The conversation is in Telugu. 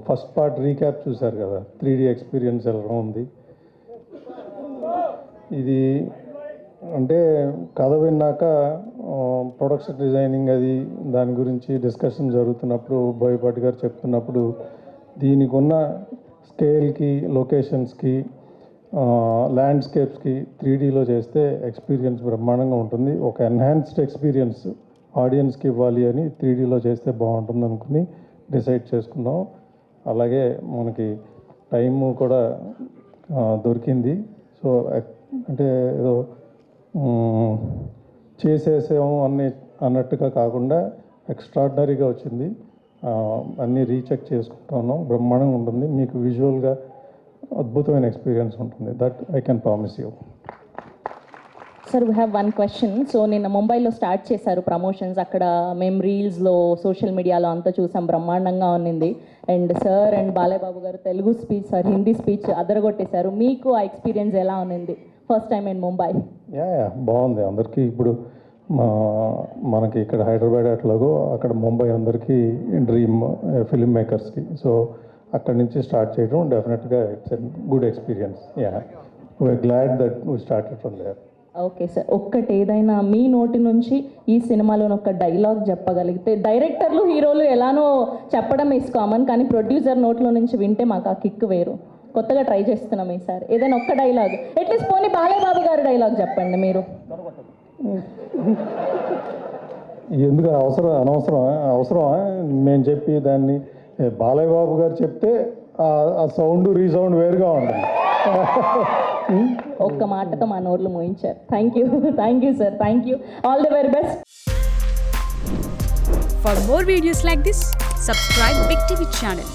ఫస్ట్ పార్ట్ రీక్యాప్ చూశారు కదా, 3D ఎక్స్పీరియన్స్ ఎలా ఉంది. ఇది అంటే కథ విన్నాక ప్రొడక్షన్ డిజైనింగ్ అది దాని గురించి డిస్కషన్ జరుగుతున్నప్పుడు బోయపాటి గారు చెప్తున్నప్పుడు దీనికి ఉన్న స్కేల్కి, లొకేషన్స్కి, ల్యాండ్స్కేప్స్కి 3Dలో చేస్తే ఎక్స్పీరియన్స్ బ్రహ్మాండంగా ఉంటుంది. ఒక ఎన్హాన్స్డ్ ఎక్స్పీరియన్స్ ఆడియన్స్కి ఇవ్వాలి అని 3Dలో చేస్తే బాగుంటుంది అనుకుని డిసైడ్ చేసుకున్నాం. అలాగే మనకి టైము కూడా దొరికింది. సో అంటే ఏదో చేసేసాము అన్నట్టుగా కాకుండా ఎక్స్ట్రాడినరీగా వచ్చింది. అన్నీ రీచెక్ చేసుకుంటున్నాం. బ్రహ్మాండంగా ఉంటుంది. మీకు విజువల్గా అద్భుతమైన ఎక్స్పీరియన్స్ ఉంటుంది. That I can promise you. Sir we have one question. So నిన్న ముంబైలో స్టార్ట్ చేశారు ప్రమోషన్స్. అక్కడ మేము రీల్స్లో, సోషల్ మీడియాలో అంతా చూసాం, బ్రహ్మాండంగా ఉన్నింది. And sir and Balayya Babu గారు Telugu speech, sir Hindi speech అదరగొట్టేశారు. మీకు ఆ ఎక్స్పీరియన్స్ ఎలా ఉన్నింది first time in Mumbai? Yeah బాగుంది. అందరికీ ఇప్పుడు మనకి ఇక్కడ హైదరాబాద్ ఎట్లాగో అక్కడ ముంబై అందరికీ డ్రీమ్ ఫిల్మ్ మేకర్స్కి. సో అక్కడి నుంచి స్టార్ట్ చేయడం డెఫినెట్గా it's a good experience. Yeah we are glad that we started from there. Okay sir, ఒక్కటి ఏదైనా మీ నోటి నుంచి ఈ సినిమాలోని ఒక డైలాగ్ చెప్పగలిగితే, డైరెక్టర్లు హీరోలు ఎలానో చెప్పడం ఇస్ కామన్, కానీ ప్రొడ్యూసర్ నోట్లో నుంచి వింటే మాకు ఆ కిక్ వేరు. కొత్తగా ట్రై చేస్తున్నాం ఈసారి. ఏదైనా ఒక్క డైలాగ్, అట్లీస్ట్ పోనీ బాలయ్య బాబు గారి డైలాగ్ చెప్పండి మీరు. ఎందుకు అవసరమా మేము చెప్పి దాన్ని? బాలయ్య బాబు గారు చెప్తే ఆ సౌండ్ రీసౌండ్ వేరుగా ఉంటుంది. ఒక్క మాటతో మా నోర్లు మోయించారు. Thank you sir, thank you. All the very best. For more videos like this, subscribe Big TV channel.